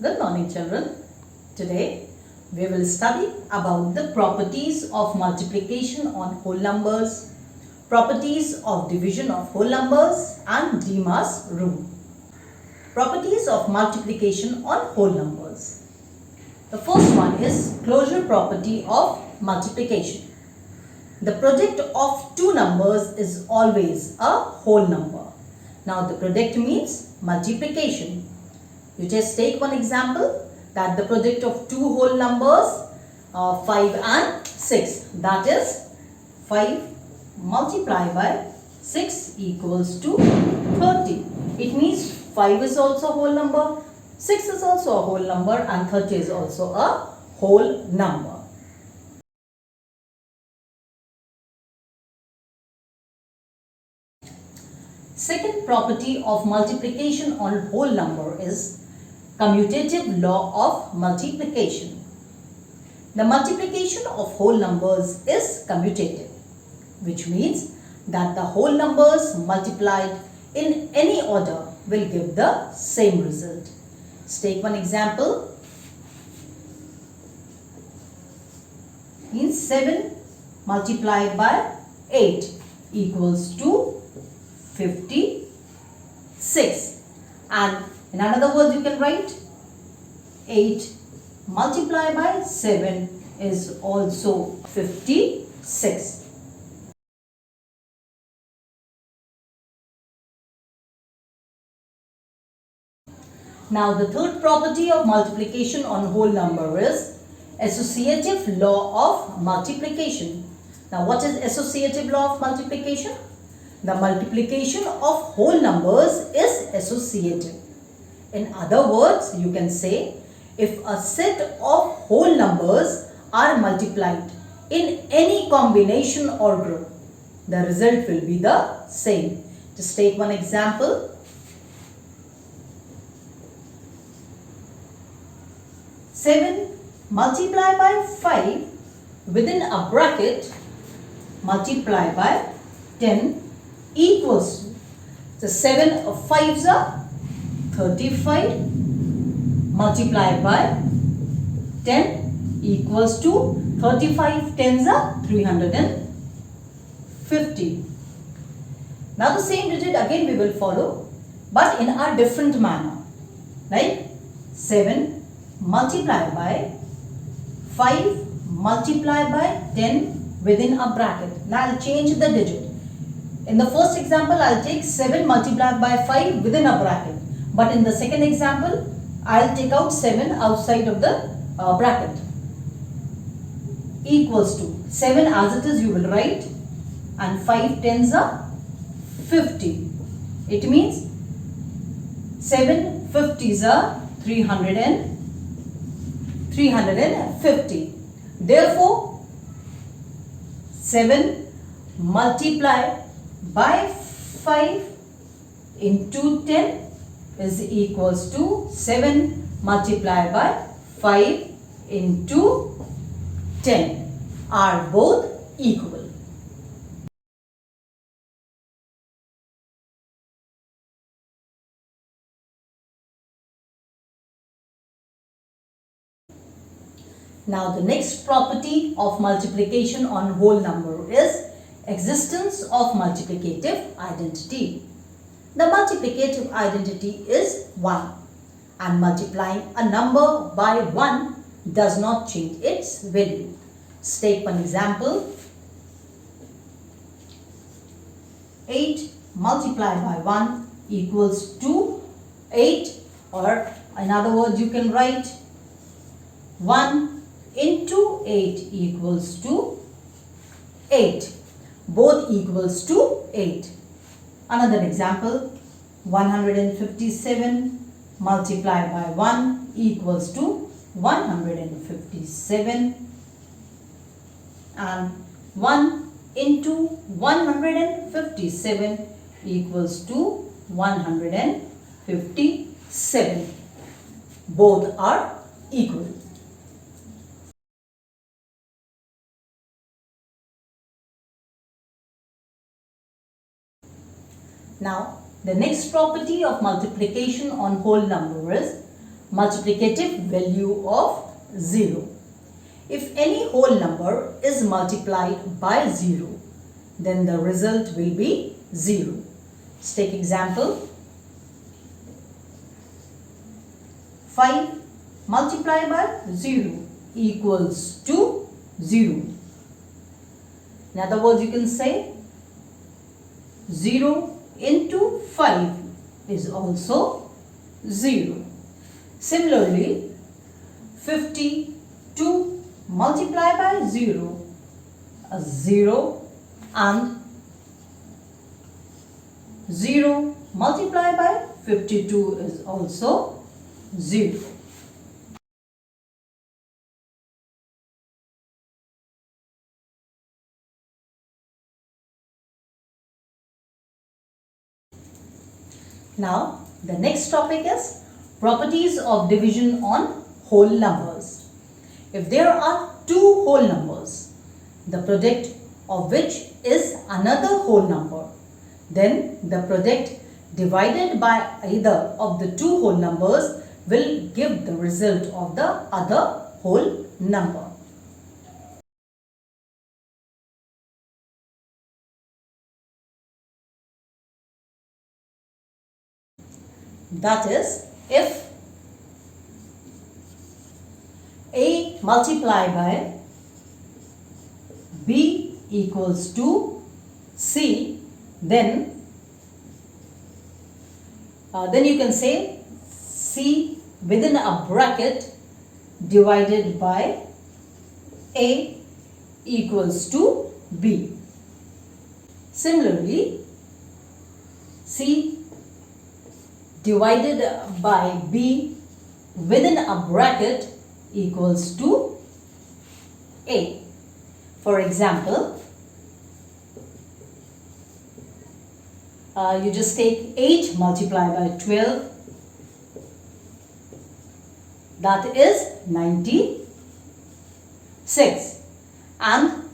Good morning, children. Today we will study about the properties of multiplication on whole numbers, properties of division of whole numbers and Demar's rule. Properties of multiplication on whole numbers. The first one is closure property of multiplication. The product of two numbers is always a whole number. Now the product means multiplication. You just take one example, that the product of two whole numbers 5 and 6, that is 5 multiplied by 6 equals to 30. It means 5 is also a whole number, 6 is also a whole number and 30 is also a whole number. Second property of multiplication on whole number is commutative law of multiplication. The multiplication of whole numbers is commutative, which means that the whole numbers multiplied in any order will give the same result. Let's take one example. Means 7 multiplied by 8 equals to 56, and in another word you can write 8 multiplied by 7 is also 56. Now the third property of multiplication on whole number is associative law of multiplication. Now what is associative law of multiplication? The multiplication of whole numbers is associative. In other words, you can say if a set of whole numbers are multiplied in any combination or group, the result will be the same. Just take one example. Seven multiplied by 5 within a bracket multiplied by 10 equals to, so 7 5s are 35 multiplied by 10 equals to 35 10s are 350. Now the same digit again we will follow, but in a different manner. Like 7 multiplied by 5 multiplied by 10 within a bracket. Now I'll change the digit. In the first example, I'll take 7 multiplied by 5 within a bracket. But in the second example, I'll take out 7 outside of the bracket. Equals to 7 as it is you will write, and 5 tens are 50. It means 7 50s are 350. Therefore, 7 multiplied by 5 into 10 is equals to 7 multiplied by 5 into 10 are both equal. Now the next property of multiplication on whole number is existence of multiplicative identity. The multiplicative identity is 1, and multiplying a number by 1 does not change its value. Let's take one example. 8 multiplied by 1 equals to 8, or in other words you can write 1 into 8 equals to 8. Both equals to 8. Another example, 157 multiplied by 1 equals to 157, and 1 into 157 equals to 157. Both are equal. Now, the next property of multiplication on whole number is multiplicative value of 0. If any whole number is multiplied by 0, then the result will be 0. Let's take example. 5 multiplied by 0 equals to 0. In other words, you can say 0 into 5 is also 0. Similarly, 52 multiplied by 0 is 0, and 0 multiplied by 52 is also 0. Now, the next topic is properties of division on whole numbers. If there are two whole numbers, the product of which is another whole number, then the product divided by either of the two whole numbers will give the result of the other whole number. That is, if A multiplied by B equals to C, then you can say C within a bracket divided by A equals to B. Similarly, C divided by B within a bracket equals to A. For example, you just take 8 multiplied by 12, that is 96, and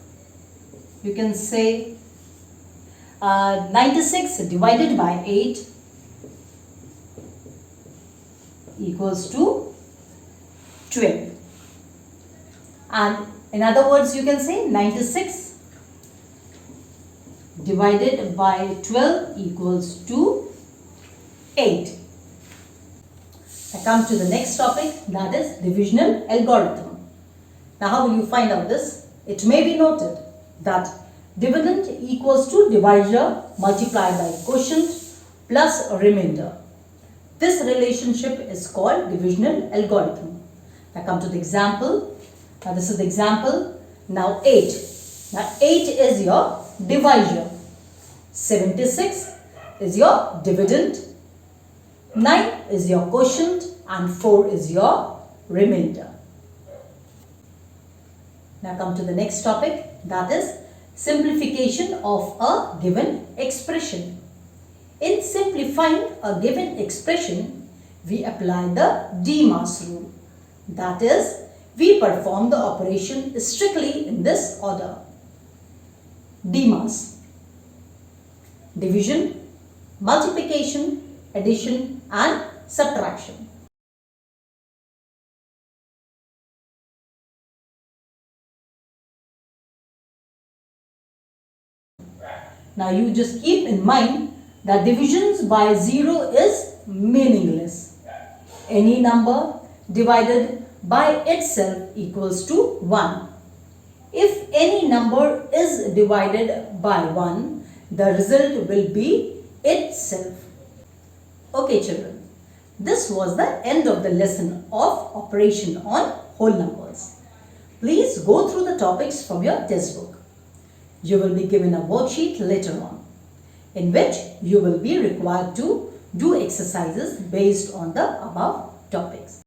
you can say 96 divided by 8 equals to 12, and in other words you can say 96 divided by 12 equals to 8. I come to the next topic, that is divisional algorithm. Now how will you find out this? It may be noted that dividend equals to divisor multiplied by quotient plus a remainder. This relationship is called divisional algorithm. Now come to the example. Now this is the example. Now 8. Now 8 is your divisor. 76 is your dividend. 9 is your quotient and 4 is your remainder. Now come to the next topic, that is simplification of a given expression. In simplifying a given expression, we apply the Demar's rule. That is, we perform the operation strictly in this order. Demar's: division, multiplication, addition and subtraction. Now you just keep in mind that divisions by 0 is meaningless. Any number divided by itself equals to 1. If any number is divided by 1, the result will be itself. Okay children, this was the end of the lesson of operation on whole numbers. Please go through the topics from your textbook. You will be given a worksheet later on, in which you will be required to do exercises based on the above topics.